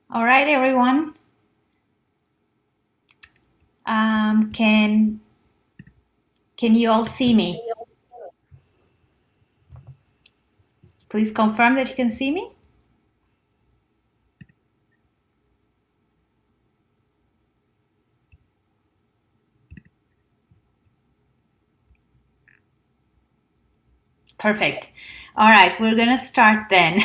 All right, everyone. Can you all see me? Please confirm that you can see me. Perfect. All right, we're gonna start then.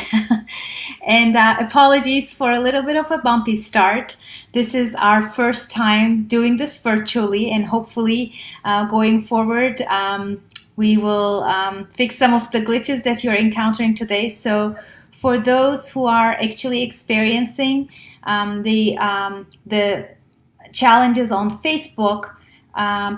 And apologies for a little bit of a bumpy start. This is our first time doing this virtually, and hopefully, going forward, we will fix some of the glitches that you're encountering today. So, for those who are actually experiencing the challenges on Facebook,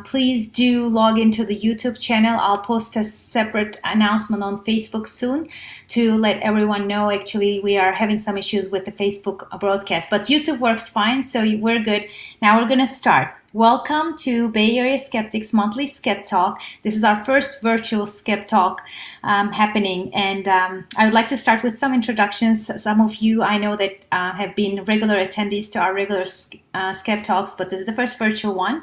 please do log into the YouTube channel. I'll post a separate announcement on Facebook soon to let everyone know. Actually, we are having some issues with the Facebook broadcast, but YouTube works fine, so we're good. Now we're going to start. Welcome to Bay Area Skeptics Monthly Skep Talk. This is our first virtual Skep Talk happening, and I would like to start with some introductions. Some of you I know that have been regular attendees to our regular Skep Talks, but this is the first virtual one.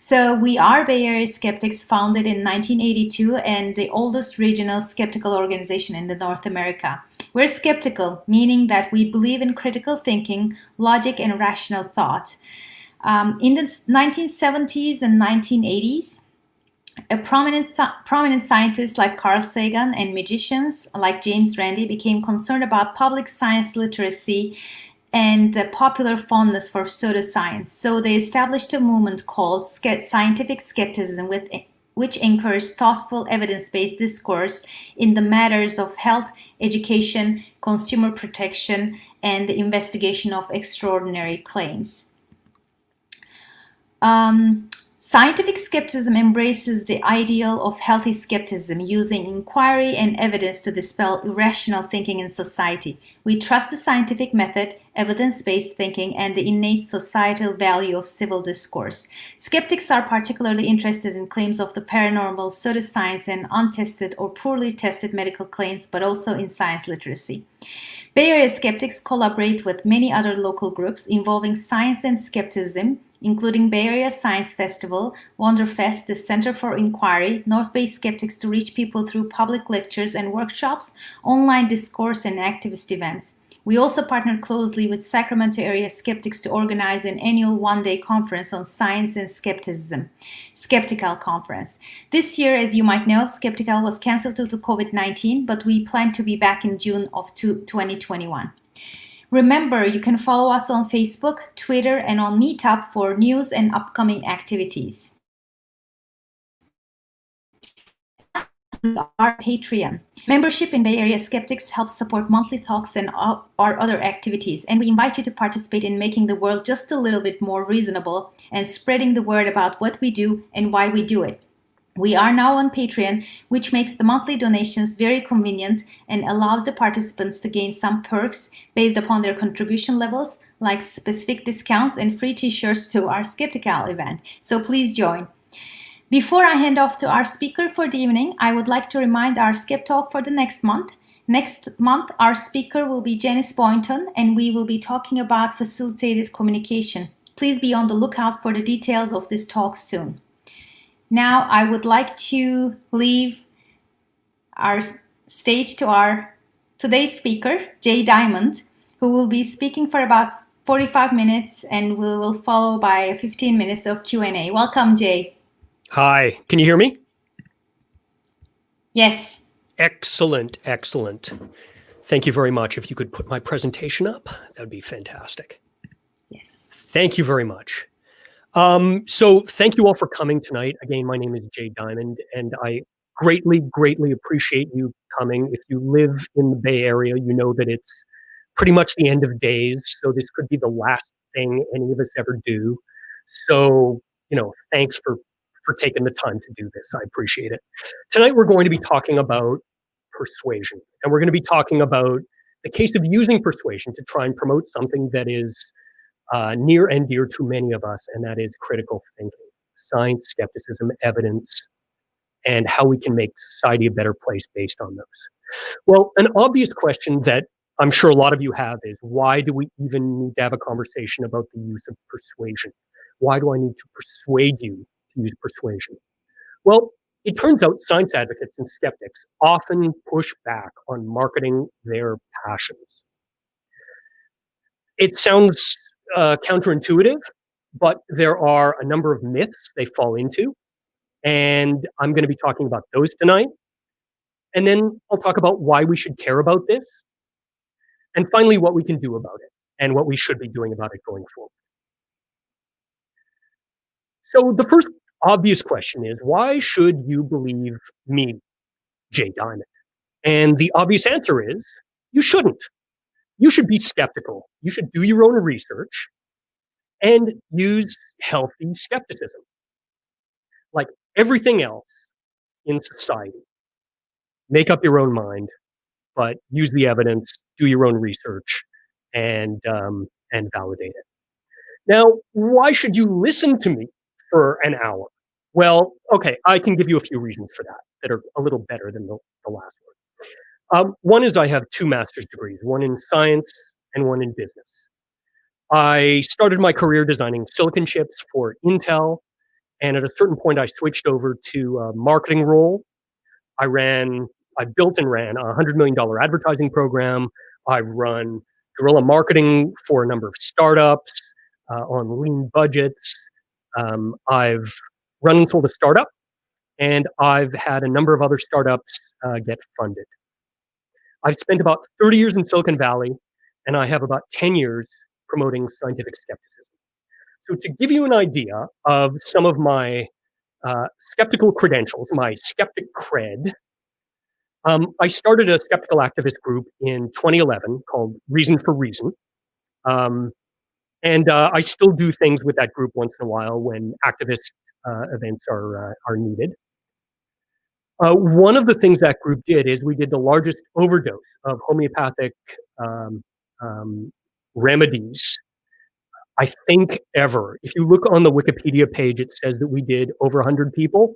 So we are Bay Area Skeptics, founded in 1982 and the oldest regional skeptical organization in the North America. We're skeptical, meaning that we believe in critical thinking, logic, and rational thought. In the 1970s and 1980s, prominent scientists like Carl Sagan and magicians like James Randi became concerned about public science literacy and popular fondness for pseudoscience. So they established a movement called scientific skepticism, which encouraged thoughtful, evidence-based discourse in the matters of health, education, consumer protection, and the investigation of extraordinary claims. Scientific skepticism embraces the ideal of healthy skepticism, using inquiry and evidence to dispel irrational thinking in society. We trust the scientific method, evidence-based thinking, and the innate societal value of civil discourse. Skeptics are particularly interested in claims of the paranormal, pseudoscience, and untested or poorly tested medical claims, but also in science literacy. Bay Area Skeptics collaborate with many other local groups involving science and skepticism, including Bay Area Science Festival, Wonderfest, the Center for Inquiry, North Bay Skeptics to reach people through public lectures and workshops, online discourse, and activist events. We also partnered closely with Sacramento area skeptics to organize an annual one-day conference on science and skepticism, Skeptical Conference. This year, as you might know, Skeptical was canceled due to COVID-19, but we plan to be back in June of 2021. Remember, you can follow us on Facebook, Twitter, and on Meetup for news and upcoming activities. Our Patreon. Membership in Bay Area Skeptics helps support monthly talks and our other activities, and we invite you to participate in making the world just a little bit more reasonable and spreading the word about what we do and why we do it. We are now on Patreon, which makes the monthly donations very convenient and allows the participants to gain some perks based upon their contribution levels, like specific discounts and free t-shirts to our Skeptical event. So please join. Before I hand off to our speaker for the evening, I would like to remind our Skep Talk for the next month. Next month, our speaker will be Janice Boynton, and we will be talking about facilitated communication. Please be on the lookout for the details of this talk soon. Now, I would like to leave our stage to our today's speaker, Jay Diamond, who will be speaking for about 45 minutes and we will follow by 15 minutes of Q&A. Welcome, Jay. Hi, can you hear me? Yes. Excellent, excellent. Thank you very much. If you could put my presentation up, that would be fantastic. Yes. Thank you very much. So thank you all for coming tonight. Again, my name is Jay Diamond, and I greatly, greatly appreciate you coming. If you live in the Bay Area, you know that it's pretty much the end of days, so this could be the last thing any of us ever do. So, thanks for taking the time to do this. I appreciate it. Tonight, we're going to be talking about persuasion, and we're going to be talking about the case of using persuasion to try and promote something that is near and dear to many of us, and that is critical thinking, science, skepticism, evidence, and how we can make society a better place based on those. Well, an obvious question that I'm sure a lot of you have is, why do we even need to have a conversation about the use of persuasion? Why do I need to persuade you to use persuasion? Well, it turns out science advocates and skeptics often push back on marketing their passions. It sounds counterintuitive, but there are a number of myths they fall into, and I'm going to be talking about those tonight. And then I'll talk about why we should care about this, and finally, what we can do about it, and what we should be doing about it going forward. So the first obvious question is, why should you believe me, Jay Diamond? And the obvious answer is, you shouldn't. You should be skeptical. You should do your own research and use healthy skepticism. Like everything else in society, make up your own mind, but use the evidence, do your own research, and validate it. Now, why should you listen to me for an hour? Well, okay, I can give you a few reasons for that that are a little better than the last one. One is I have 2 master's degrees, one in science and one in business. I started my career designing silicon chips for Intel, and at a certain point, I switched over to a marketing role. I built and ran a $100 million advertising program. I've run guerrilla marketing for a number of startups on lean budgets. I've run and sold a startup, and I've had a number of other startups get funded. I've spent about 30 years in Silicon Valley, and I have about 10 years promoting scientific skepticism. So to give you an idea of some of my skeptical credentials, my skeptic cred, I started a skeptical activist group in 2011 called Reason for Reason. And I still do things with that group once in a while when activist events are needed. One of the things that group did is we did the largest overdose of homeopathic remedies, I think, ever. If you look on the Wikipedia page, it says that we did over 100 people,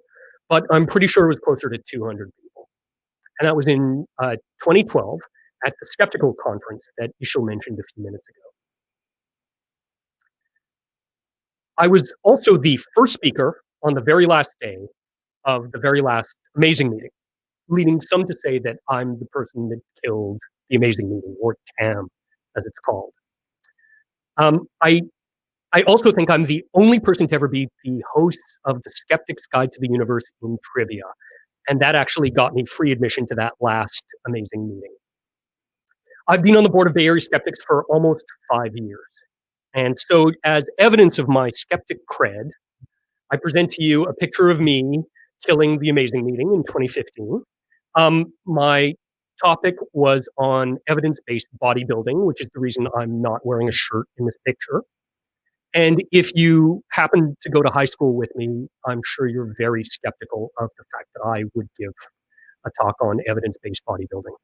but I'm pretty sure it was closer to 200 people. And that was in 2012 at the Skeptical Conference that Ishil mentioned a few minutes ago. I was also the first speaker on the very last day of the very last amazing meeting, leading some to say that I'm the person that killed the amazing meeting, or TAM, as it's called. I also think I'm the only person to ever be the host of the Skeptic's Guide to the Universe in trivia, and that actually got me free admission to that last amazing meeting. I've been on the board of Bay Area Skeptics for almost 5 years. And so as evidence of my skeptic cred, I present to you a picture of me killing the amazing meeting in 2015. My topic was on evidence-based bodybuilding, which is the reason I'm not wearing a shirt in this picture. And if you happen to go to high school with me, I'm sure you're very skeptical of the fact that I would give a talk on evidence-based bodybuilding.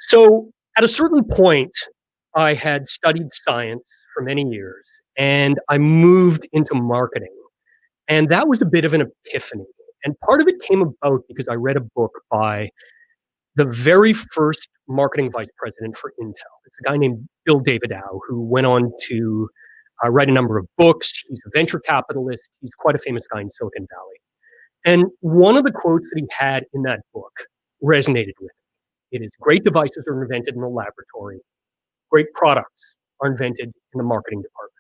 So at a certain point, I had studied science for many years, and I moved into marketing. And that was a bit of an epiphany. And part of it came about because I read a book by the very first marketing vice president for Intel. It's a guy named Bill Davidow, who went on to write a number of books. He's a venture capitalist. He's quite a famous guy in Silicon Valley. And one of the quotes that he had in that book resonated with me. It is, great devices are invented in the laboratory. Great products are invented in the marketing department.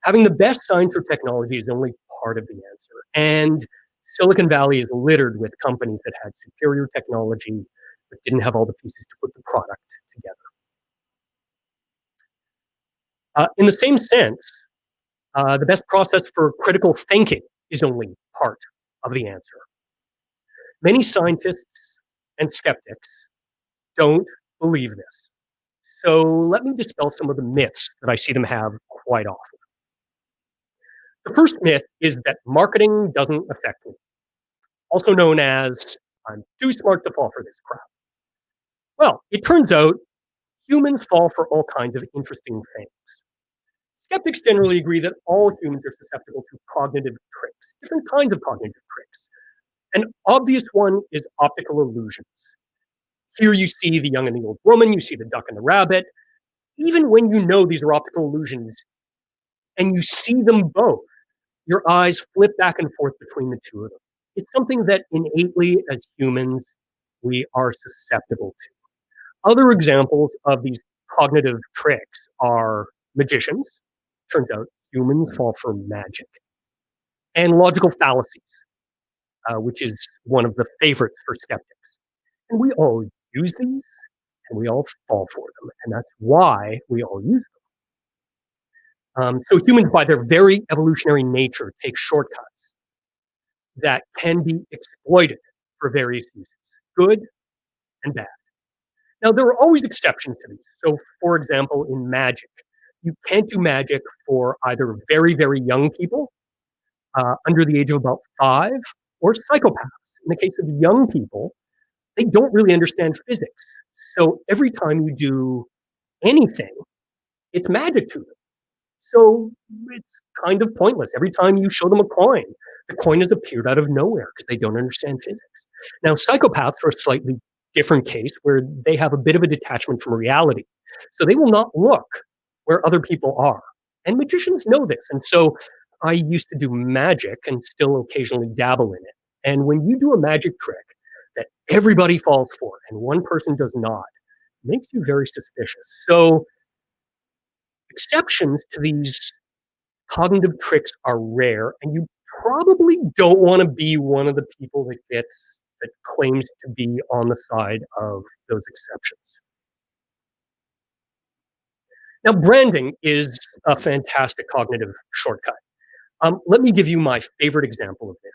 Having the best science or technology is only part of the answer. And Silicon Valley is littered with companies that had superior technology but didn't have all the pieces to put the product together. In the same sense, the best process for critical thinking is only part of the answer. Many scientists and skeptics don't believe this. So let me dispel some of the myths that I see them have quite often. The first myth is that marketing doesn't affect me, also known as, I'm too smart to fall for this crap. Well, it turns out humans fall for all kinds of interesting things. Skeptics generally agree that all humans are susceptible to cognitive tricks, different kinds of cognitive tricks. An obvious one is optical illusions. Here you see the young and the old woman, you see the duck and the rabbit. Even when you know these are optical illusions and you see them both, your eyes flip back and forth between the two of them. It's something that innately, as humans, we are susceptible to. Other examples of these cognitive tricks are magicians. Turns out humans fall for magic. And logical fallacies, which is one of the favorites for skeptics. And we all use these, and we all fall for them. And that's why we all use them. So humans, by their very evolutionary nature, take shortcuts that can be exploited for various uses, good and bad. Now, there are always exceptions to these. So, for example, in magic, you can't do magic for either very, very young people under the age of about 5 or psychopaths. In the case of young people, they don't really understand physics. So every time you do anything, it's magic to them. So it's kind of pointless. Every time you show them a coin, the coin has appeared out of nowhere because they don't understand physics. Now, psychopaths are a slightly different case where they have a bit of a detachment from reality. So they will not look where other people are. And magicians know this. And so I used to do magic and still occasionally dabble in it. And when you do a magic trick that everybody falls for and one person does not, it makes you very suspicious. So exceptions to these cognitive tricks are rare, and you probably don't want to be one of the people that claims to be on the side of those exceptions. Now, branding is a fantastic cognitive shortcut. Let me give you my favorite example of this.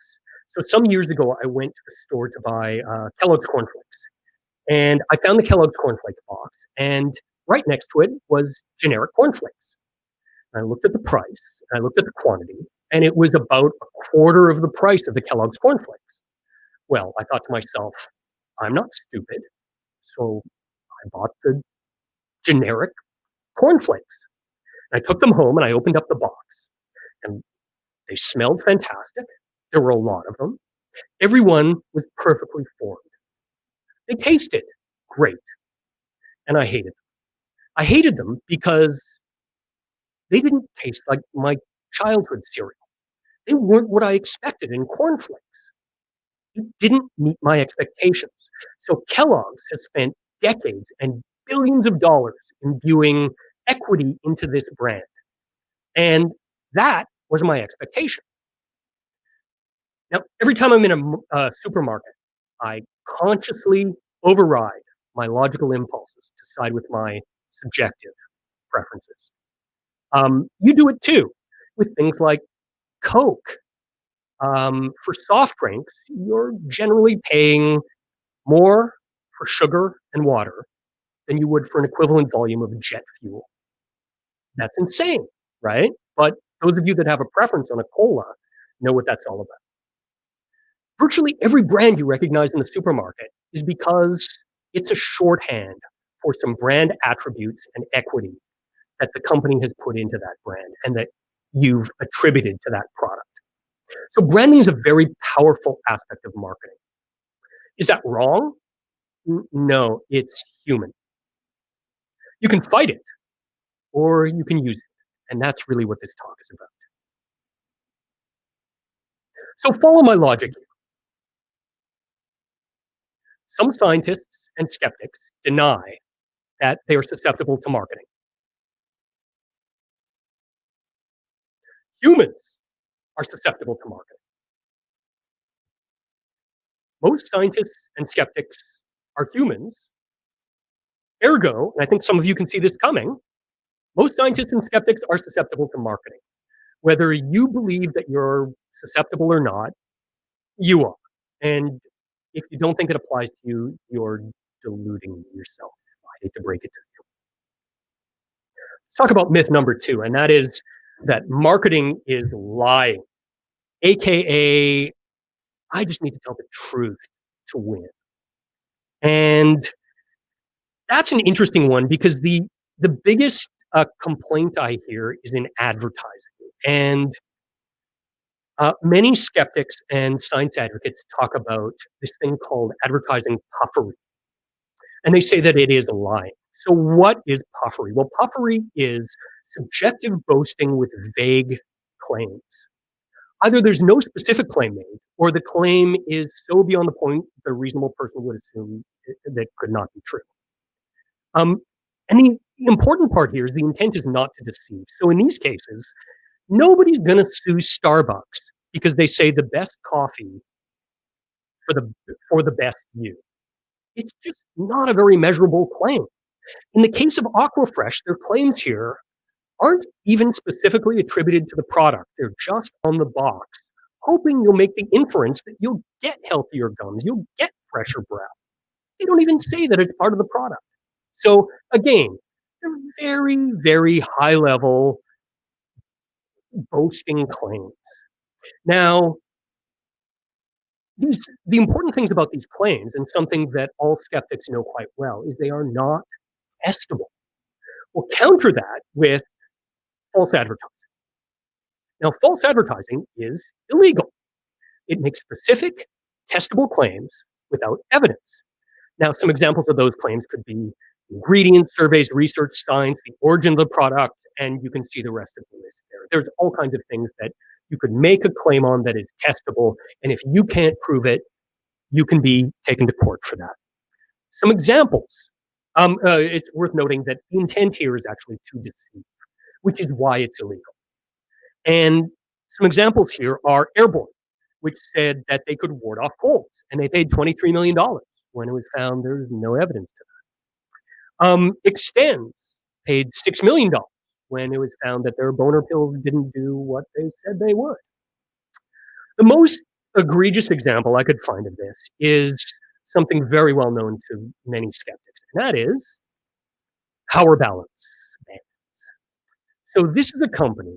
So some years ago, I went to the store to buy Kellogg's cornflakes, and I found the Kellogg's cornflakes box, and right next to it was generic cornflakes. I looked at the price, and I looked at the quantity, and it was about a quarter of the price of the Kellogg's cornflakes. Well, I thought to myself, I'm not stupid, so I bought the generic cornflakes. I took them home and I opened up the box, and they smelled fantastic. There were a lot of them. Everyone was perfectly formed. They tasted great, and I hated them. I hated them because they didn't taste like my childhood cereal. They weren't what I expected in cornflakes. It didn't meet my expectations. So Kellogg's has spent decades and billions of dollars imbuing equity into this brand. And that was my expectation. Now, every time I'm in a supermarket, I consciously override my logical impulses to side with my subjective preferences. You do it too with things like Coke. For soft drinks, you're generally paying more for sugar and water than you would for an equivalent volume of jet fuel. That's insane, right? But those of you that have a preference on a cola know what that's all about. Virtually every brand you recognize in the supermarket is because it's a shorthand for some brand attributes and equity that the company has put into that brand and that you've attributed to that product. So branding is a very powerful aspect of marketing. Is that wrong? No, it's human. You can fight it or you can use it. And that's really what this talk is about. So follow my logic here. Some scientists and skeptics deny that they are susceptible to marketing. Humans are susceptible to marketing. Most scientists and skeptics are humans. Ergo, and I think some of you can see this coming, most scientists and skeptics are susceptible to marketing. Whether you believe that you're susceptible or not, you are. And if you don't think it applies to you, you're deluding yourself. I hate to break it to you. Let's talk about myth number 2, and that is that marketing is lying, aka I just need to tell the truth to win. And that's an interesting one because the biggest complaint I hear is in advertising. And many skeptics and science advocates talk about this thing called advertising puffery. and they say that it is lying. So what is puffery? Well, puffery is subjective boasting with vague claims. Either there's no specific claim made, or the claim is so beyond the point that a reasonable person would assume that could not be true. Um, and the important part here is the intent is not to deceive. So in these cases, nobody's going to sue Starbucks because they say the best coffee for the best you. It's just not a very measurable claim. In the case of Aquafresh, their claims here aren't even specifically attributed to the product. They're just on the box, hoping you'll make the inference that you'll get healthier gums, you'll get fresher breath. They don't even say that it's part of the product. So again, they're very, very high level boasting claims. Now, the important things about these claims, and something that all skeptics know quite well, is they are not testable. We'll counter that with false advertising. Now, false advertising is illegal. It makes specific, testable claims without evidence. Now, some examples of those claims could be ingredients, surveys, research, science, the origin of the product, and you can see the rest of the list there. There's all kinds of things that you could make a claim on that is testable, and if you can't prove it, you can be taken to court for that. Some examples. It's worth noting that the intent here is actually to deceive, which is why it's illegal. And some examples here are Airborne, which said that they could ward off colds, and they paid $23 million when it was found there's no evidence to that. Extends paid $6 million when it was found that their boner pills didn't do what they said they would. The most egregious example I could find of this is something very well known to many skeptics, and that is power balance bands. So this is a company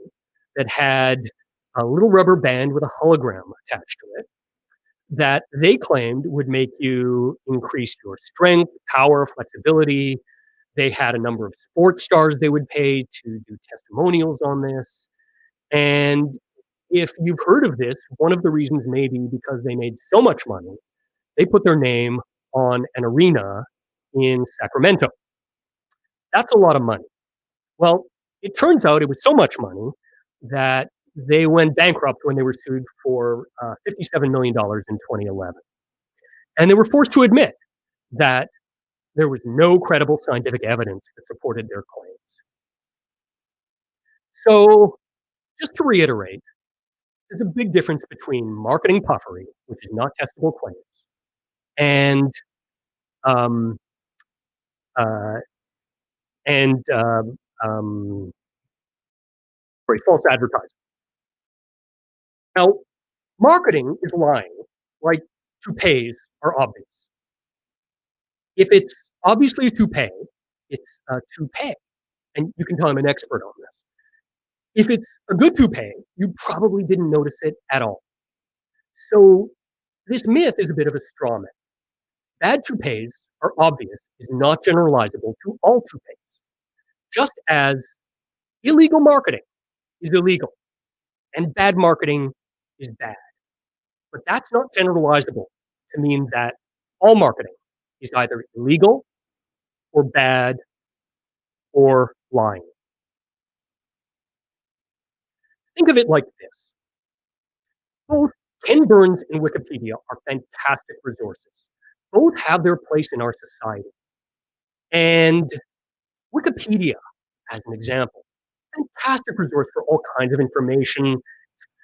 that had a little rubber band with a hologram attached to it that they claimed would make you increase your strength, power, flexibility. They had a number of sports stars they would pay to do testimonials on this. And if you've heard of this, one of the reasons may be because they made so much money, they put their name on an arena in Sacramento. That's a lot of money. Well, it turns out it was so much money that they went bankrupt when they were sued for $57 million in 2011. And they were forced to admit that there was no credible scientific evidence that supported their claims. So, just to reiterate, there's a big difference between marketing puffery, which is not testable claims, and um, uh, and false advertising. Now, marketing is lying, like toupees are obvious. If it's obviously a toupee, it's a toupee, and you can tell I'm an expert on this. If it's a good toupee, you probably didn't notice it at all. So this myth is a bit of a straw man. Bad toupees are obvious is not generalizable to all toupees, just as illegal marketing is illegal and bad marketing is bad. But that's not generalizable to mean that all marketing is either illegal or bad or lying. Think of it like this. Both Ken Burns and Wikipedia are fantastic resources. Both have their place in our society. And Wikipedia, as an example, fantastic resource for all kinds of information,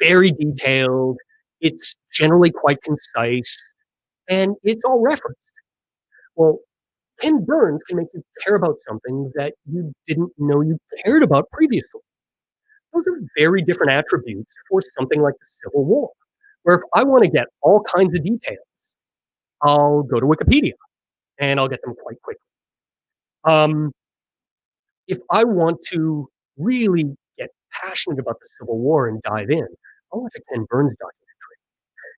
very detailed, it's generally quite concise, and it's all referenced. Well, Ken Burns can make you care about something that you didn't know you cared about previously. Those are very different attributes for something like the Civil War, where if I want to get all kinds of details, I'll go to Wikipedia, and I'll get them quite quickly. If I want to really get passionate about the Civil War and dive in, I'll watch a Ken Burns documentary.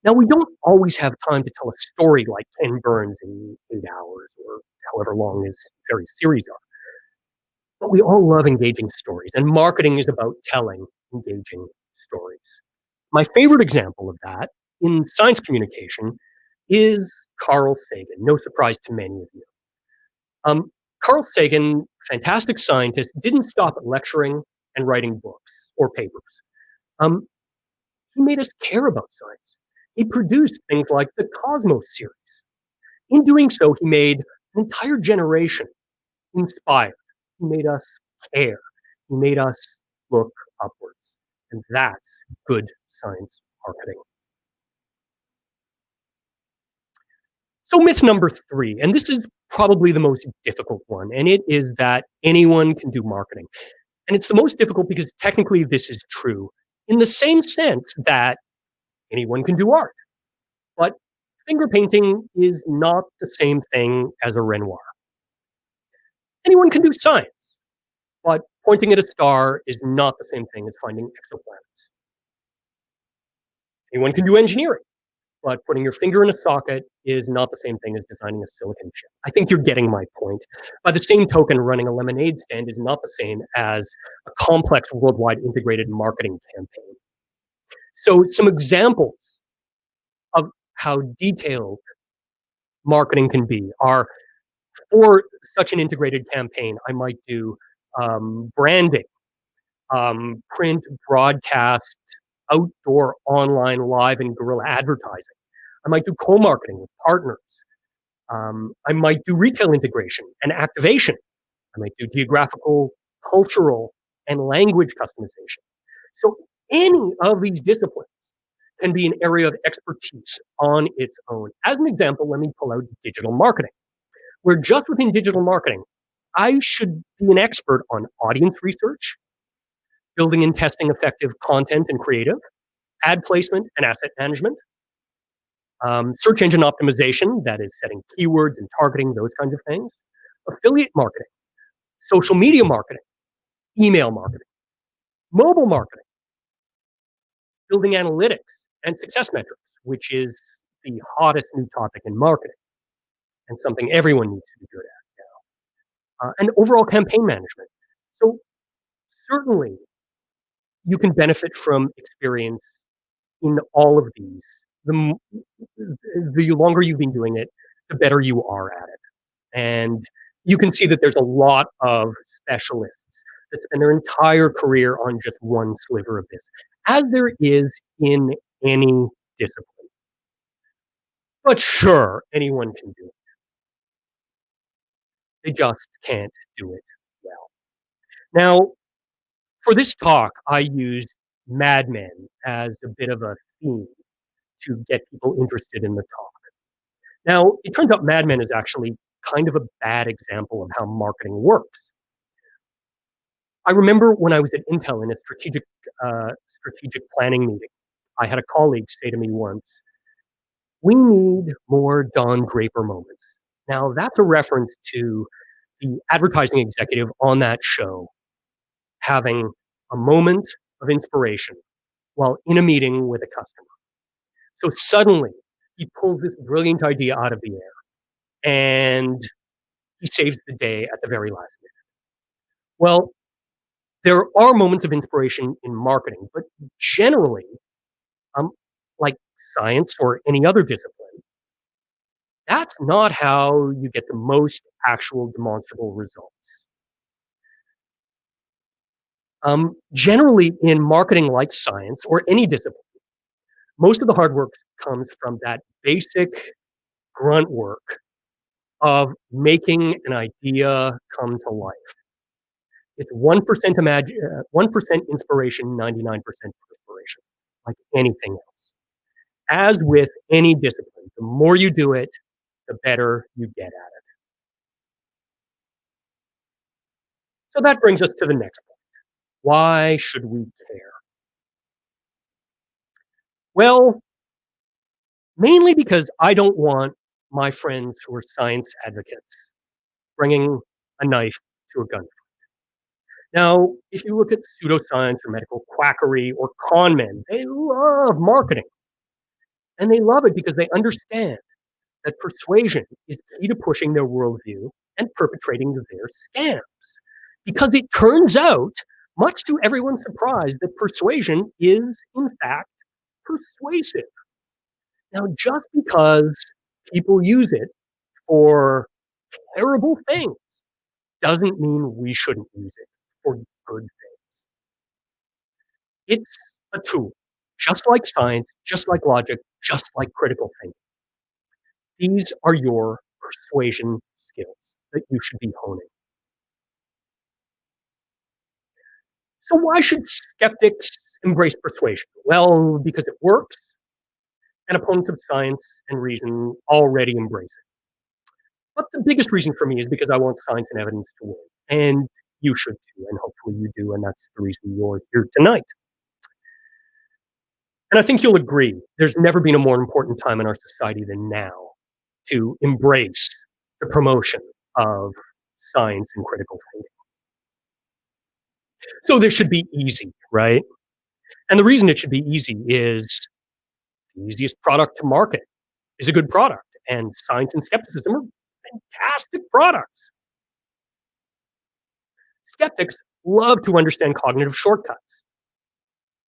Now, we don't always have time to tell a story like Ken Burns in 8 hours or however long his various series are. But we all love engaging stories, and marketing is about telling engaging stories. My favorite example of that in science communication is Carl Sagan, no surprise to many of you. Um, Carl Sagan, fantastic scientist, didn't stop at lecturing and writing books or papers. Um, he made us care about science. He produced things like the Cosmos series. In doing so, he made an entire generation inspired. He made us care. He made us look upwards. And that's good science marketing. So myth number 3, and this is probably the most difficult one, and it is that anyone can do marketing. And it's the most difficult because technically this is true in the same sense that anyone can do art. But finger painting is not the same thing as a Renoir. Anyone can do science, but pointing at a star is not the same thing as finding exoplanets. Anyone can do engineering, but putting your finger in a socket is not the same thing as designing a silicon chip. I think you're getting my point. By the same token, running a lemonade stand is not the same as a complex worldwide integrated marketing campaign. So some examples of how detailed marketing can be are, for such an integrated campaign, I might do branding, print, broadcast, outdoor, online, live, and guerrilla advertising. I might do co-marketing with partners. I might do retail integration and activation. I might do geographical, cultural, and language customization. So any of these disciplines can be an area of expertise on its own. As an example, let me pull out digital marketing, where just within digital marketing, I should be an expert on audience research, building and testing effective content and creative, ad placement and asset management, search engine optimization, that is setting keywords and targeting, those kinds of things, affiliate marketing, social media marketing, email marketing, mobile marketing, building analytics and success metrics, which is the hottest new topic in marketing and something everyone needs to be good at now, and overall campaign management. So certainly you can benefit from experience in all of these. The longer you've been doing it, the better you are at it. And you can see that there's a lot of specialists that spend their entire career on just one sliver of this, as there is in any discipline. But sure, anyone can do it. They just can't do it well. Now, for this talk, I used Mad Men as a bit of a theme to get people interested in the talk. Now, it turns out Mad Men is actually kind of a bad example of how marketing works. I remember when I was at Intel in a strategic planning meeting, I had a colleague say to me once, "We need more Don Draper moments." Now, that's a reference to the advertising executive on that show having a moment of inspiration while in a meeting with a customer. So suddenly, he pulls this brilliant idea out of the air and he saves the day at the very last minute. Well, there are moments of inspiration in marketing, but generally, um, like science or any other discipline, that's not how you get the most actual demonstrable results. Generally, in marketing like science or any discipline, most of the hard work comes from that basic grunt work of making an idea come to life. It's 1% 1% inspiration, 99% perspiration, like anything else. As with any discipline, the more you do it, the better you get at it. So that brings us to the next point. Why should we care? Well, mainly because I don't want my friends who are science advocates bringing a knife to a gunfight. Now, if you look at pseudoscience or medical quackery or con men, they love marketing. And they love it because they understand that persuasion is key to pushing their worldview and perpetrating their scams. Because it turns out, much to everyone's surprise, that persuasion is, in fact, persuasive. Now, just because people use it for terrible things doesn't mean we shouldn't use it for good things. It's a tool, just like science, just like logic, just like critical thinking. These are your persuasion skills that you should be honing. So why should skeptics embrace persuasion? Well, because it works, and opponents of science and reason already embrace it. But the biggest reason for me is because I want science and evidence to win. And you should too, and hopefully you do, and that's the reason you're here tonight. And I think you'll agree, there's never been a more important time in our society than now to embrace the promotion of science and critical thinking. So this should be easy, right? And the reason it should be easy is the easiest product to market is a good product, and science and skepticism are fantastic products. Skeptics love to understand cognitive shortcuts,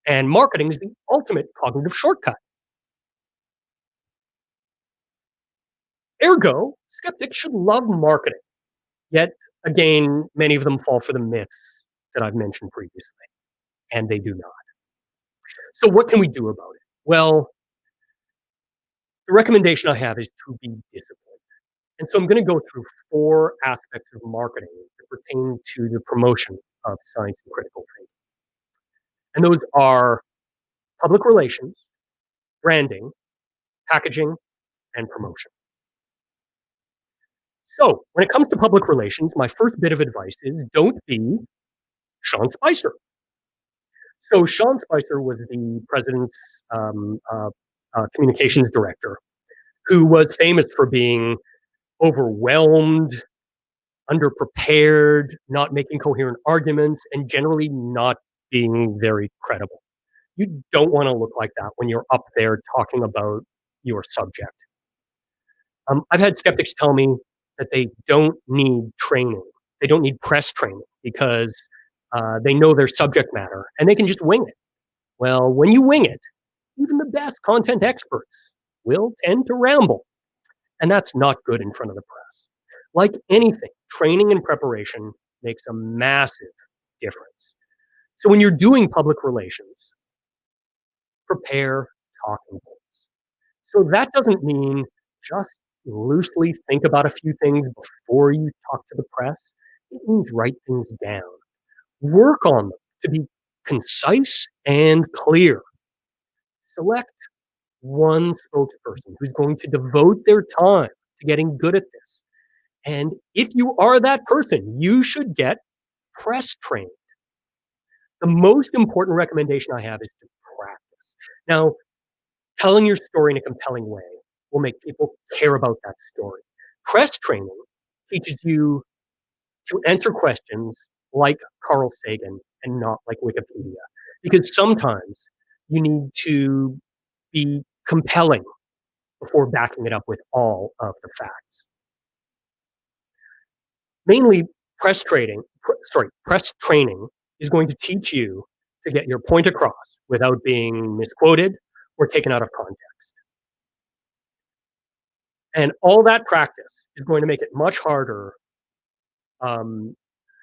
and marketing is the ultimate cognitive shortcut. Ergo, skeptics should love marketing. Yet, again, many of them fall for the myths that I've mentioned previously, and they do not. So what can we do about it? Well, the recommendation I have is to be disciplined. And so I'm going to go through 4 aspects of marketing that pertain to the promotion of science and critical thinking. And those are public relations, branding, packaging, and promotion. So when it comes to public relations, my first bit of advice is don't be Sean Spicer. So Sean Spicer was the president's communications director, who was famous for being overwhelmed, underprepared, not making coherent arguments, and generally not being very credible. You don't want to look like that when you're up there talking about your subject. I've had skeptics tell me that they don't need training. They don't need press training because they know their subject matter and they can just wing it. Well, when you wing it, even the best content experts will tend to ramble. And that's not good in front of the press. Like anything, training and preparation makes a massive difference. So when you're doing public relations, prepare talking points. So that doesn't mean just loosely think about a few things before you talk to the press. It means write things down. Work on them to be concise and clear. Select one spokesperson who's going to devote their time to getting good at this. And if you are that person, you should get press trained. The most important recommendation I have is to practice. Now, telling your story in a compelling way will make people care about that story. Press training teaches you to answer questions like Carl Sagan and not like Wikipedia. Because sometimes you need to be compelling before backing it up with all of the facts. Mainly, press training is going to teach you to get your point across without being misquoted or taken out of context. And all that practice is going to make it much harder.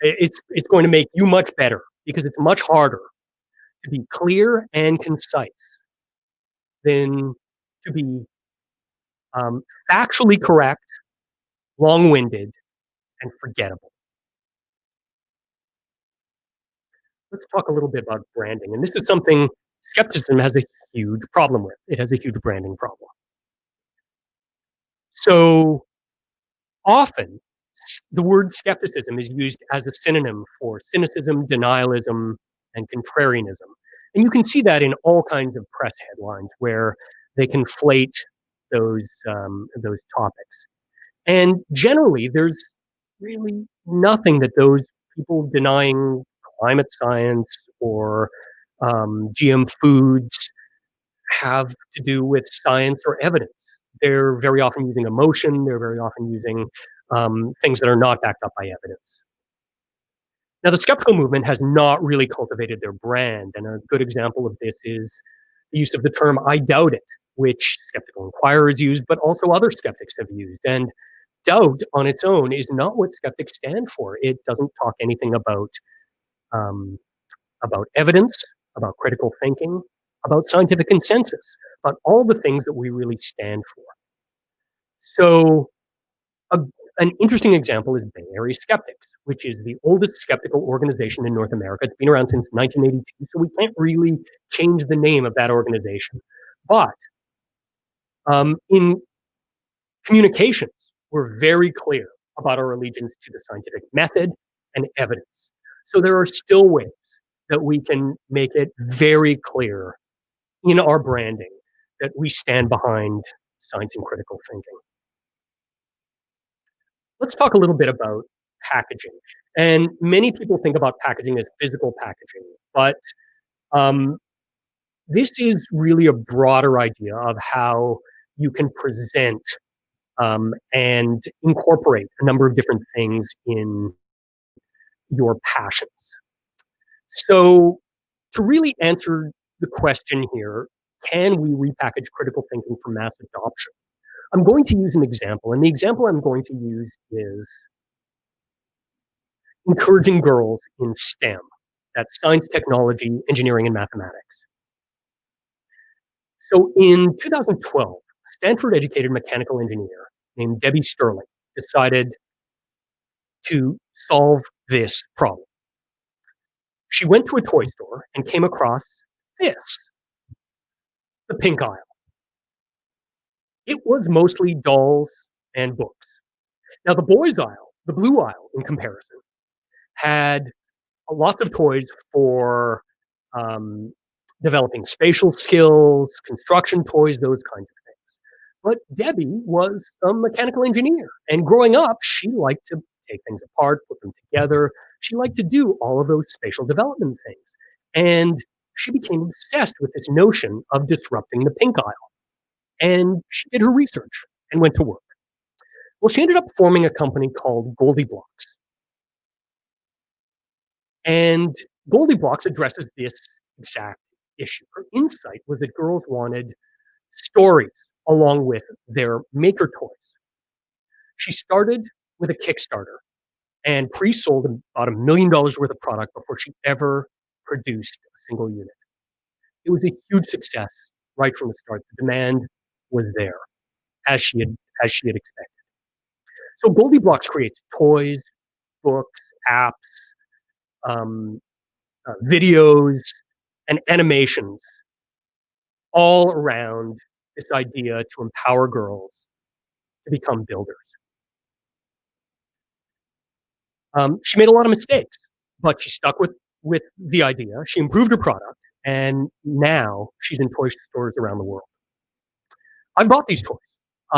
It's going to make you much better because it's much harder to be clear and concise than to be factually correct, long-winded, and forgettable. Let's talk a little bit about branding. And this is something skepticism has a huge problem with. It has a huge branding problem. So often, the word skepticism is used as a synonym for cynicism, denialism, and contrarianism. And you can see that in all kinds of press headlines where they conflate those topics. And generally, there's really nothing that those people denying climate science or GM foods have to do with science or evidence. They're very often using emotion. They're very often using things that are not backed up by evidence. Now, the skeptical movement has not really cultivated their brand, and a good example of this is the use of the term "I doubt it," which Skeptical Inquirer has used, but also other skeptics have used. And doubt on its own is not what skeptics stand for. It doesn't talk anything um, about evidence, about critical thinking, about scientific consensus, about all the things that we really stand for. So, a, an interesting example is Bay Area Skeptics, which is the oldest skeptical organization in North America. It's been around since 1982, so we can't really change the name of that organization. But in communications, we're very clear about our allegiance to the scientific method and evidence. So there are still ways that we can make it very clear in our branding that we stand behind science and critical thinking. Let's talk a little bit about packaging. And many people think about packaging as physical packaging, but um, this is really a broader idea of how you can present and incorporate a number of different things in your passions. So, to really answer the question here, can we repackage critical thinking for mass adoption? I'm going to use an example, and the example I'm going to use is encouraging girls in STEM. That's science, technology, engineering, and mathematics. So in 2012, a Stanford-educated mechanical engineer named Debbie Sterling decided to solve this problem. She went to a toy store and came across this, the pink aisle. It was mostly dolls and books. Now, the boys' aisle, the blue aisle in comparison, had lots of toys for um, developing spatial skills, construction toys, those kinds of things. But Debbie was a mechanical engineer, and growing up, she liked to take things apart, put them together. She liked to do all of those spatial development things. And she became obsessed with this notion of disrupting the pink aisle. And she did her research and went to work. Well, she ended up forming a company called Goldilocks. And Goldilocks addresses this exact issue. Her insight was that girls wanted stories along with their maker toys. She started with a Kickstarter and pre-sold about $1 million worth of product before she ever produced a single unit. It was a huge success right from the start. The demand was there, as she had expected. So Goldilocks creates toys, books, apps, videos, and animations all around this idea to empower girls to become builders. She made a lot of mistakes, but she stuck with the idea. She improved her product, and now she's in toy stores around the world. I've bought these toys.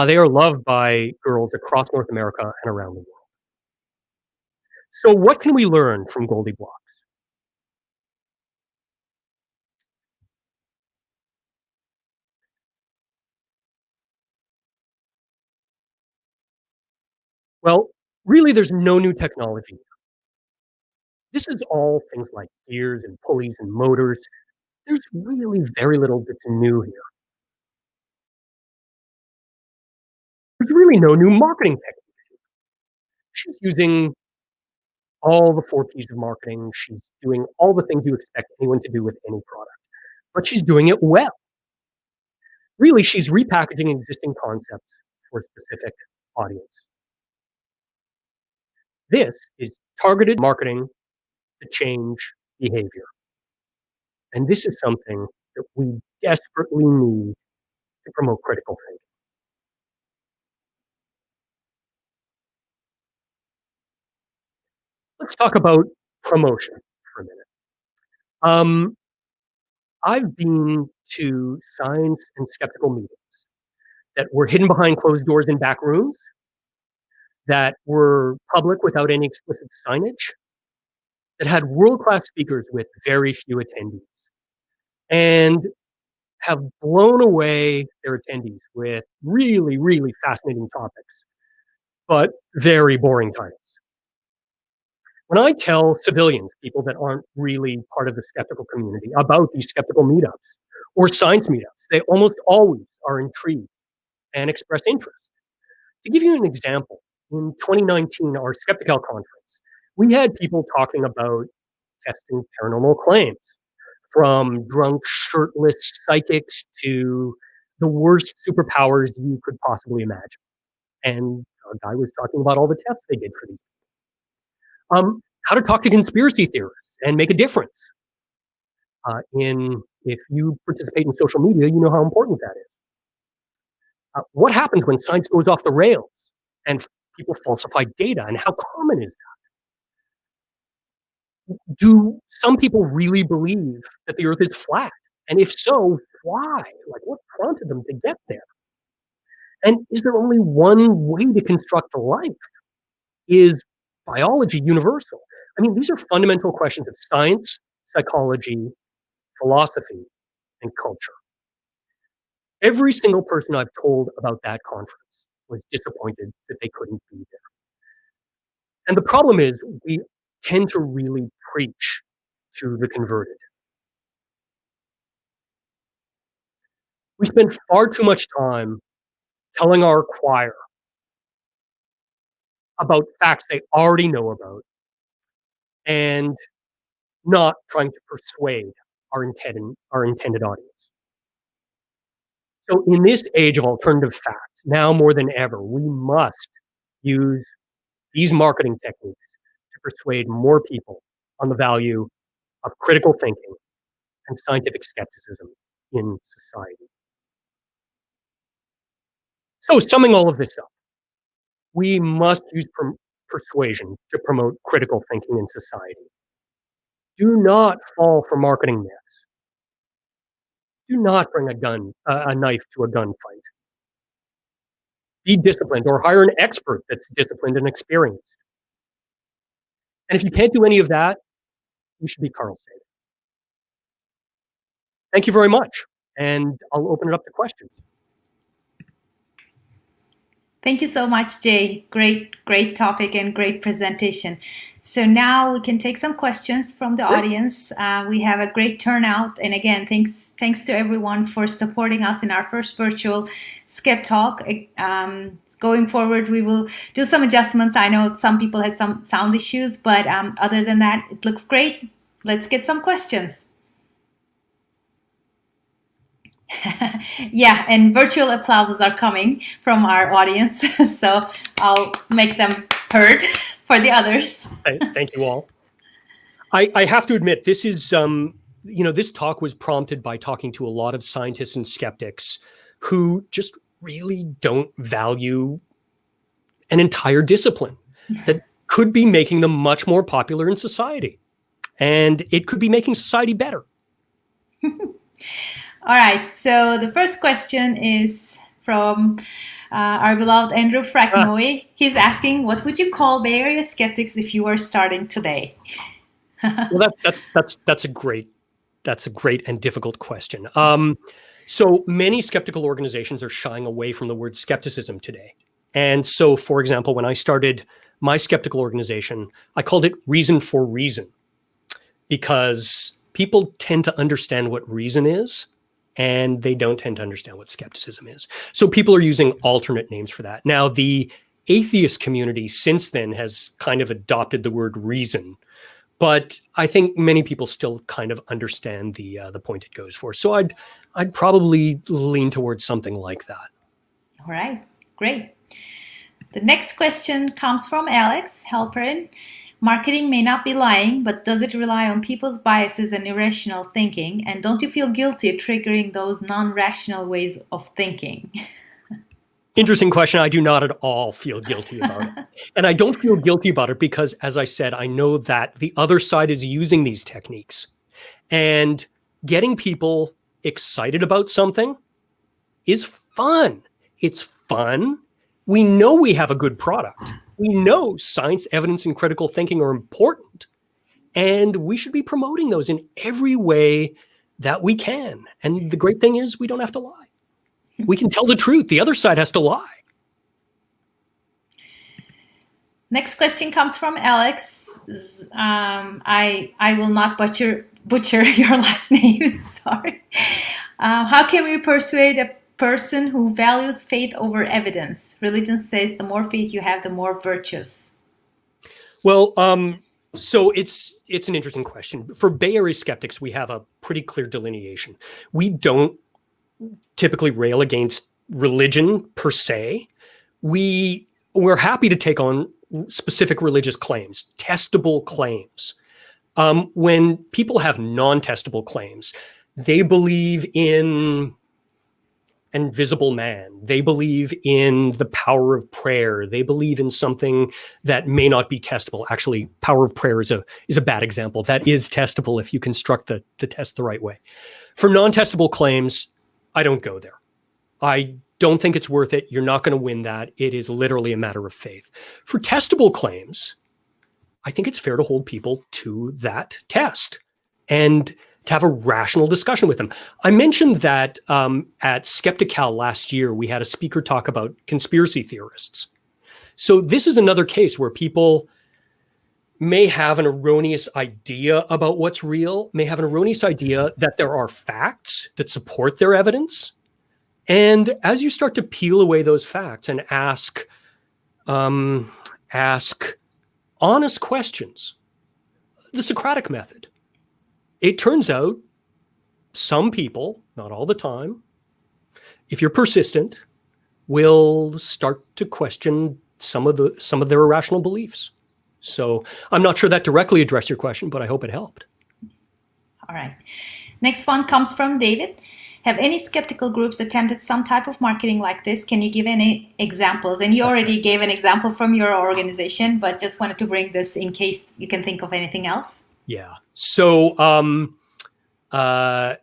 They are loved by girls across North America and around the world. So what can we learn from Goldilocks? Well, really, there's no new technology. This is all things like gears and pulleys and motors. There's really very little that's new here. There's really no new marketing technique. She's using all the 4 Ps of marketing. She's doing all the things you expect anyone to do with any product, but she's doing it well. Really, she's repackaging existing concepts for a specific audience. This is targeted marketing to change behavior. And this is something that we desperately need to promote critical thinking. Let's talk about promotion for a minute. Um, I've been to science and skeptical meetings that were hidden behind closed doors in back rooms, that were public without any explicit signage, that had world-class speakers with very few attendees, and have blown away their attendees with really, really fascinating topics, but very boring titles. When I tell civilians, people that aren't really part of the skeptical community, about these skeptical meetups or science meetups, they almost always are intrigued and express interest. To give you an example, in 2019, our Skeptical conference, we had people talking about testing paranormal claims, from drunk, shirtless psychics to the worst superpowers you could possibly imagine. And a guy was talking about all the tests they did for these. How to talk to conspiracy theorists and make a difference. If you participate in social media, you know how important that is. What happens when science goes off the rails and people falsify data, and how common is that? Do some people really believe that the Earth is flat? And if so, why? Like, what prompted them to get there? And is there only one way to construct life? Is biology universal? I mean, these are fundamental questions of science, psychology, philosophy, and culture. Every single person I've told about that conference was disappointed that they couldn't be there. And the problem is, we tend to really preach to the converted. We spend far too much time telling our choir about facts they already know about and not trying to persuade our intended audience. So in this age of alternative facts, now more than ever, we must use these marketing techniques to persuade more people on the value of critical thinking and scientific skepticism in society. So summing all of this up, we must use persuasion to promote critical thinking in society. Do not fall for marketing myths. Do not bring a knife to a gunfight. Be disciplined, or hire an expert that's disciplined and experienced. And if you can't do any of that, you should be Carl Sagan. Thank you very much, and I'll open it up to questions. Thank you so much, Jay. Great topic and great presentation. So now we can take some questions from the audience. We have a great turnout. And again, thanks to everyone for supporting us in our first virtual Skep Talk. Going forward, we will do some adjustments. I know some people had some sound issues, but other than that, it looks great. Let's get some questions. Yeah, and virtual applauses are coming from our audience, so I'll make them heard for the others. Thank you all. I have to admit, this is, this talk was prompted by talking to a lot of scientists and skeptics who just really don't value an entire discipline that could be making them much more popular in society. And it could be making society better. All right, so the first question is from our beloved Andrew Fracknoy. He's asking, what would you call Bay Area Skeptics if you were starting today? Well, that's a great and difficult question. So many skeptical organizations are shying away from the word skepticism today. And so, for example, when I started my skeptical organization, I called it Reason for Reason, because people tend to understand what reason is, and they don't tend to understand what skepticism is. So people are using alternate names for that. Now, the atheist community since then has kind of adopted the word reason, but I think many people still kind of understand the point it goes for. So I'd probably lean towards something like that. All right, great. The next question comes from Alex Halperin. Marketing may not be lying, but does it rely on people's biases and irrational thinking? And don't you feel guilty triggering those non-rational ways of thinking? Interesting question. I do not at all feel guilty about it. And I don't feel guilty about it because, as I said, I know that the other side is using these techniques. And getting people excited about something is fun. It's fun. We know we have a good product. We know science, evidence, and critical thinking are important, and we should be promoting those in every way that we can. And the great thing is we don't have to lie. We can tell the truth. The other side has to lie. Next question comes from Alex. I will not butcher your last name. Sorry. How can we persuade a person who values faith over evidence. Religion says the more faith you have, the more virtuous. Well, so it's an interesting question. For Bay Area skeptics, we have a pretty clear delineation. We don't typically rail against religion per se. We're happy to take on specific religious claims, testable claims. When people have non-testable claims, they believe in invisible man. They believe in the power of prayer. They believe in something that may not be testable. Actually, power of prayer is a bad example. That is testable if you construct the test the right way. For non-testable claims, I don't go there. I don't think it's worth it. You're not going to win that. It is literally a matter of faith. For testable claims, I think it's fair to hold people to that test and to have a rational discussion with them. I mentioned that at Skeptical last year, we had a speaker talk about conspiracy theorists. So this is another case where people may have an erroneous idea about what's real, may have an erroneous idea that there are facts that support their evidence. And as you start to peel away those facts and ask honest questions, the Socratic method, it turns out some people, not all the time, if you're persistent, will start to question some of their irrational beliefs. So I'm not sure that directly addressed your question, but I hope it helped. All right. Next one comes from David. Have any skeptical groups attempted some type of marketing like this? Can you give any examples? And you already gave an example from your organization, but just wanted to bring this in case you can think of anything else. Yeah. So, a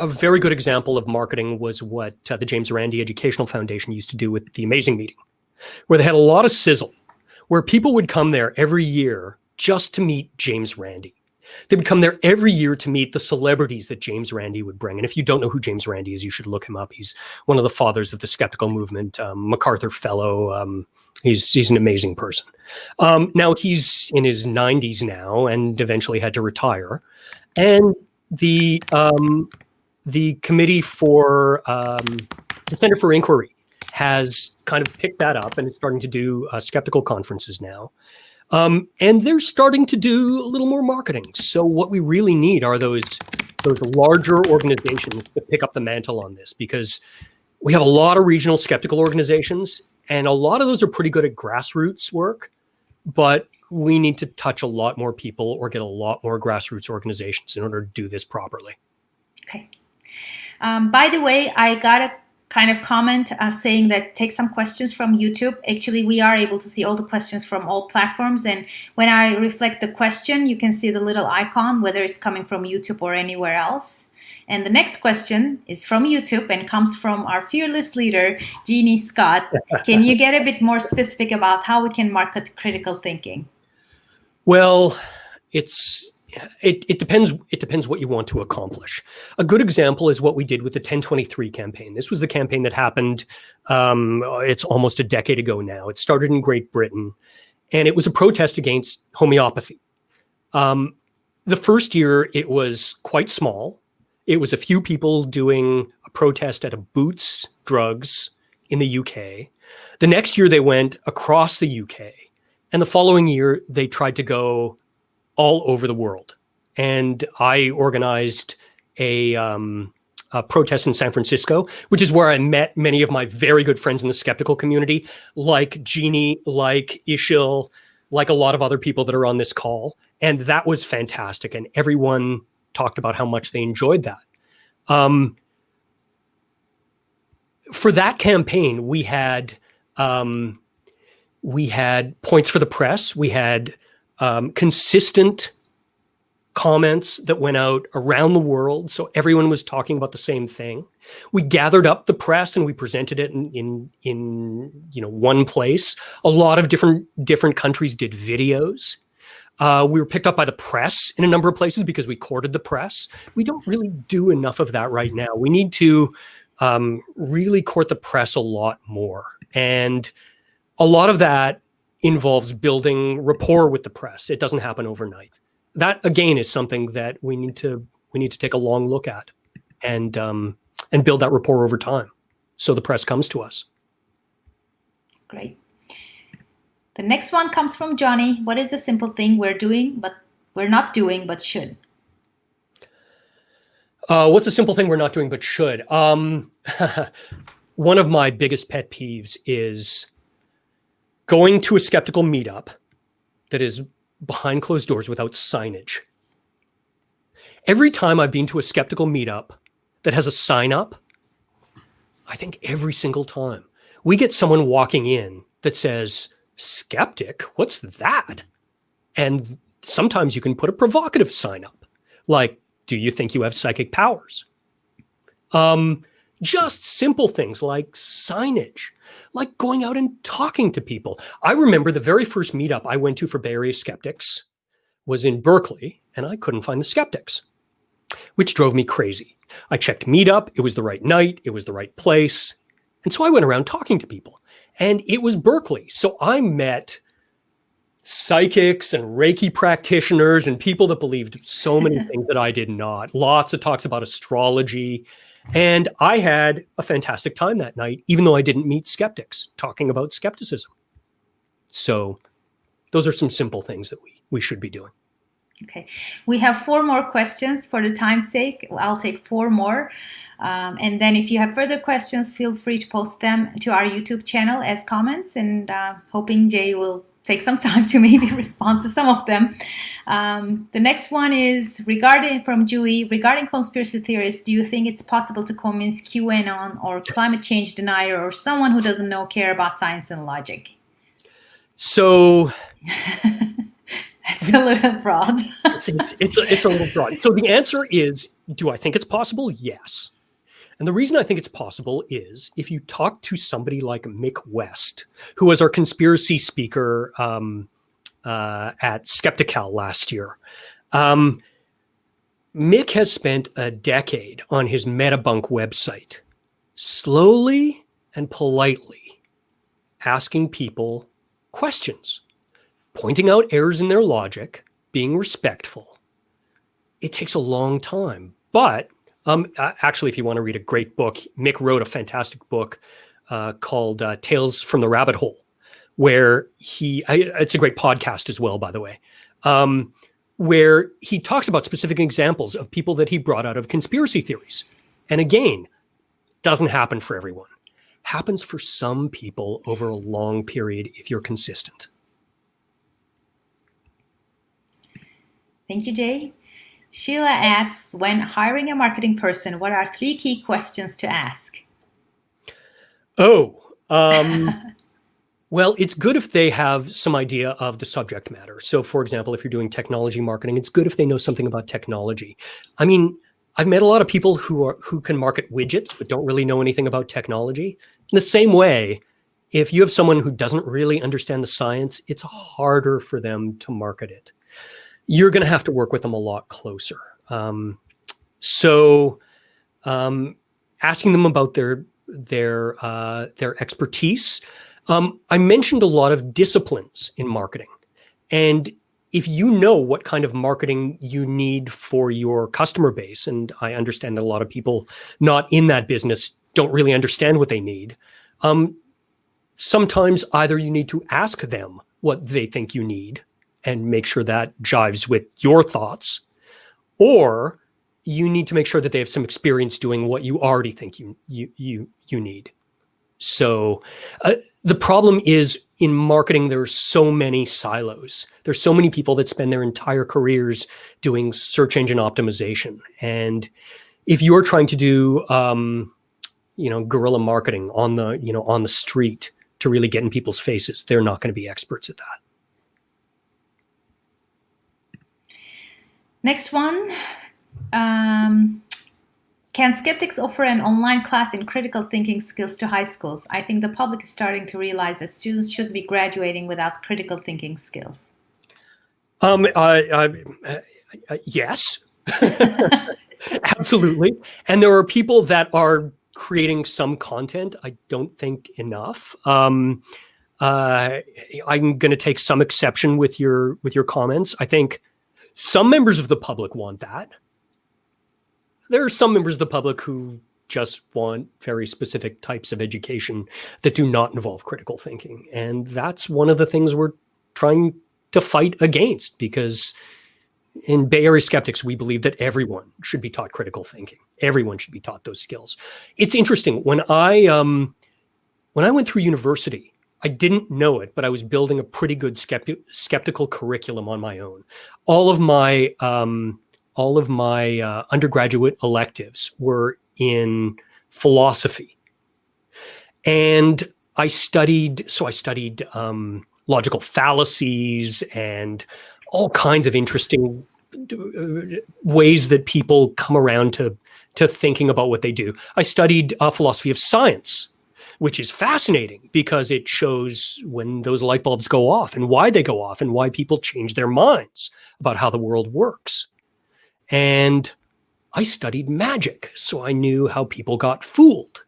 very good example of marketing was what the James Randi Educational Foundation used to do with the Amazing Meeting, where they had a lot of sizzle, where people would come there every year just to meet James Randi. They would come there every year to meet the celebrities that James Randi would bring. And if you don't know who James Randi is, you should look him up. He's one of the fathers of the skeptical movement, MacArthur Fellow. He's an amazing person. Now he's in his 90s now and eventually had to retire. And the committee for the Center for Inquiry has kind of picked that up and is starting to do skeptical conferences now. And they're starting to do a little more marketing. So what we really need are those larger organizations to pick up the mantle on this, because we have a lot of regional skeptical organizations, and a lot of those are pretty good at grassroots work, but we need to touch a lot more people or get a lot more grassroots organizations in order to do this properly. Okay. By the way, I got a kind of comment saying that take some questions from YouTube. Actually, we are able to see all the questions from all platforms. And when I reflect the question, you can see the little icon, whether it's coming from YouTube or anywhere else. And the next question is from YouTube and comes from our fearless leader, Jeannie Scott. Can you get a bit more specific about how we can market critical thinking? Well, it depends. It depends what you want to accomplish. A good example is what we did with the 1023 campaign. This was the campaign that happened. It's almost a decade ago now. It started in Great Britain, and it was a protest against homeopathy. The first year, it was quite small. It was a few people doing a protest at a Boots Drugs in the UK. The next year, they went across the UK, and the following year, they tried to go all over the world. And I organized a protest in San Francisco, which is where I met many of my very good friends in the skeptical community, like Jeannie, like Ishil, like a lot of other people that are on this call. And that was fantastic. And everyone talked about how much they enjoyed that. For that campaign, we had points for the press. We had consistent comments that went out around the world. So everyone was talking about the same thing. We gathered up the press and we presented it in one place. A lot of different countries did videos. We were picked up by the press in a number of places because we courted the press. We don't really do enough of that right now. We need to really court the press a lot more. And a lot of that involves building rapport with the press. It doesn't happen overnight. That again is something that we need to take a long look at and and build that rapport over time. So the press comes to us. Great. The next one comes from Johnny. What is a simple thing we're not doing, but should? What's a simple thing we're not doing, but should? One of my biggest pet peeves is going to a skeptical meetup that is behind closed doors without signage. Every time I've been to a skeptical meetup that has a sign up, I think every single time we get someone walking in that says, "Skeptic? What's that?" And sometimes you can put a provocative sign up, like, "Do you think you have psychic powers?" Just simple things like signage, like going out and talking to people. I remember the very first meetup I went to for Bay Area Skeptics was in Berkeley, and I couldn't find the skeptics, which drove me crazy. I checked Meetup. It was the right night. It was the right place. And so I went around talking to people. And it was Berkeley. So I met psychics and Reiki practitioners and people that believed so many things that I did not. Lots of talks about astrology. And I had a fantastic time that night, even though I didn't meet skeptics talking about skepticism. So those are some simple things that we should be doing. Okay. We have 4 more questions. For the time's sake, I'll take 4 more. And then if you have further questions, feel free to post them to our YouTube channel as comments, and hoping Jay will take some time to maybe respond to some of them. The next one is from Julie. Regarding conspiracy theories, do you think it's possible to convince QAnon or climate change denier or someone who doesn't care about science and logic? So that's a little broad. it's a little broad. So the answer is, do I think it's possible? Yes. And the reason I think it's possible is if you talk to somebody like Mick West, who was our conspiracy speaker at Skeptical last year. Mick has spent a decade on his Metabunk website, slowly and politely asking people questions, pointing out errors in their logic, being respectful. It takes a long time, but actually, if you want to read a great book, Mick wrote a fantastic book called Tales from the Rabbit Hole, where it's a great podcast as well, by the way, where he talks about specific examples of people that he brought out of conspiracy theories. And again, doesn't happen for everyone. Happens for some people over a long period if you're consistent. Thank you, Jay. Sheila asks, when hiring a marketing person, what are 3 key questions to ask? Well, it's good if they have some idea of the subject matter. So, for example, if you're doing technology marketing, it's good if they know something about technology. I mean, I've met a lot of people who can market widgets but don't really know anything about technology. In the same way, if you have someone who doesn't really understand the science, it's harder for them to market it. You're going to have to work with them a lot closer. So asking them about their expertise. I mentioned a lot of disciplines in marketing. And if you know what kind of marketing you need for your customer base, and I understand that a lot of people not in that business don't really understand what they need, sometimes either you need to ask them what they think you need and make sure that jives with your thoughts, or you need to make sure that they have some experience doing what you already think you need. So the problem is in marketing, there are so many silos. There's so many people that spend their entire careers doing search engine optimization. And if you're trying to do, guerrilla marketing on the street to really get in people's faces, they're not going to be experts at that. Next one. Can skeptics offer an online class in critical thinking skills to high schools? I think the public is starting to realize that students shouldn't be graduating without critical thinking skills. Yes, absolutely. And there are people that are creating some content. I don't think enough. I'm going to take some exception with your comments. I think some members of the public want that. There are some members of the public who just want very specific types of education that do not involve critical thinking. And that's one of the things we're trying to fight against, because in Bay Area Skeptics, we believe that everyone should be taught critical thinking. Everyone should be taught those skills. It's interesting. When I went through university, I didn't know it, but I was building a pretty good skeptical curriculum on my own. All of my undergraduate electives were in philosophy, and I studied logical fallacies and all kinds of interesting ways that people come around to thinking about what they do. I studied philosophy of science, which is fascinating because it shows when those light bulbs go off and why they go off and why people change their minds about how the world works. And I studied magic, so I knew how people got fooled.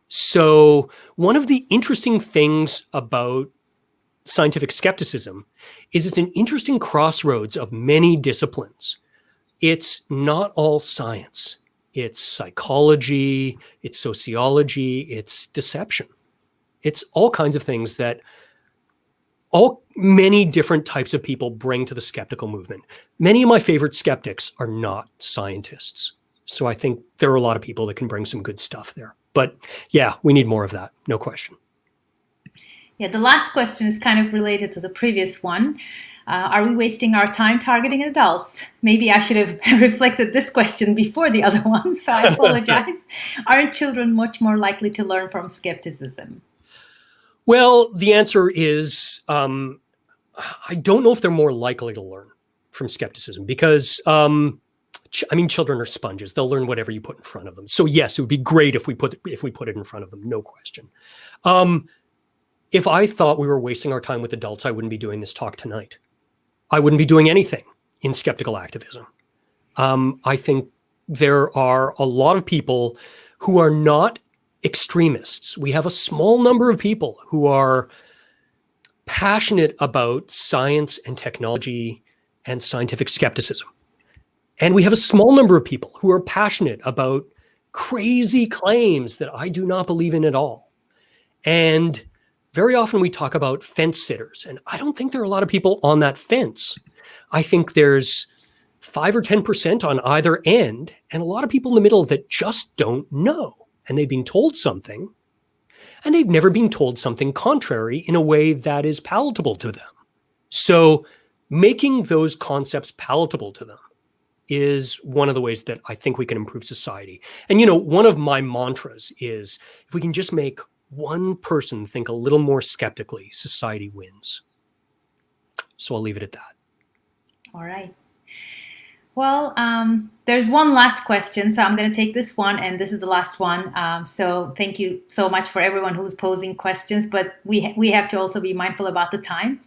So one of the interesting things about scientific skepticism is it's an interesting crossroads of many disciplines. It's not all science. It's psychology, it's sociology, it's deception. It's all kinds of things that many different types of people bring to the skeptical movement. Many of my favorite skeptics are not scientists. So I think there are a lot of people that can bring some good stuff there. But yeah, we need more of that, no question. Yeah, the last question is kind of related to the previous one. Are we wasting our time targeting adults? Maybe I should have reflected this question before the other one, so I apologize. Aren't children much more likely to learn from skepticism? Well, the answer is, I don't know if they're more likely to learn from skepticism because, children are sponges. They'll learn whatever you put in front of them. So yes, it would be great if we put it in front of them, no question. If I thought we were wasting our time with adults, I wouldn't be doing this talk tonight. I wouldn't be doing anything in skeptical activism. I think there are a lot of people who are not extremists. We have a small number of people who are passionate about science and technology and scientific skepticism. And we have a small number of people who are passionate about crazy claims that I do not believe in at all. And very often we talk about fence sitters, and I don't think there are a lot of people on that fence. I think there's 5 or 10% on either end, and a lot of people in the middle that just don't know. And they've been told something, and they've never been told something contrary in a way that is palatable to them. So making those concepts palatable to them is one of the ways that I think we can improve society. And, one of my mantras is if we can just make one person think a little more skeptically, society wins. So I'll leave it at that. All right. Well, there's one last question, so I'm going to take this one, and this is the last one. So thank you so much for everyone who's posing questions, but we have to also be mindful about the time.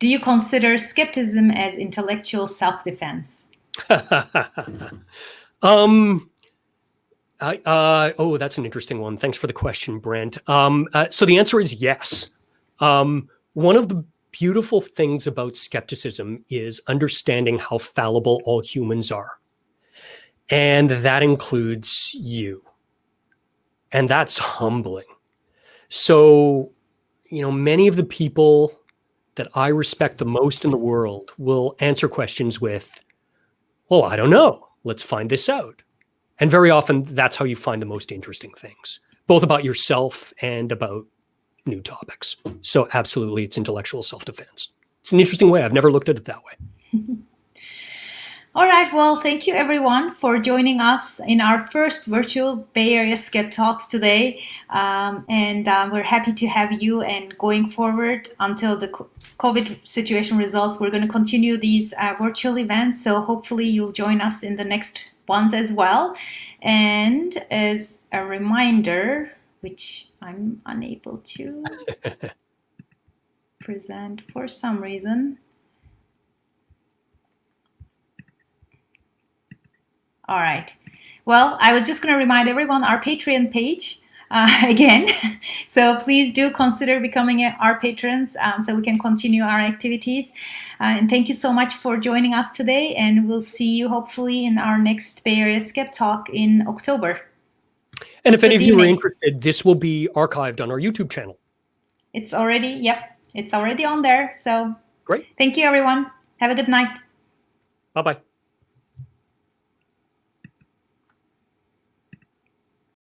Do you consider skepticism as intellectual self-defense? That's an interesting one. Thanks for the question, Brent. So the answer is yes. One of the beautiful things about skepticism is understanding how fallible all humans are. And that includes you. And that's humbling. So, many of the people that I respect the most in the world will answer questions with, well, I don't know. Let's find this out. And very often that's how you find the most interesting things, both about yourself and about new topics. So absolutely, it's intellectual self-defense. It's an interesting way. I've never looked at it that way. All right. Well, thank you everyone for joining us in our first virtual Bay Area Skept Talks today. And we're happy to have you. And going forward until the COVID situation resolves, we're going to continue these virtual events. So hopefully you'll join us in the next ones as well. And as a reminder, which I'm unable to present for some reason. All right. Well, I was just going to remind everyone our Patreon page again. So please do consider becoming our patrons so we can continue our activities. And thank you so much for joining us today. And we'll see you hopefully in our next Bay Area Skept Talk in October. And if any Good of you are evening. interested, this will be archived on our YouTube channel. It's already on there. So Great. thank you, everyone. Have a good night. Bye-bye.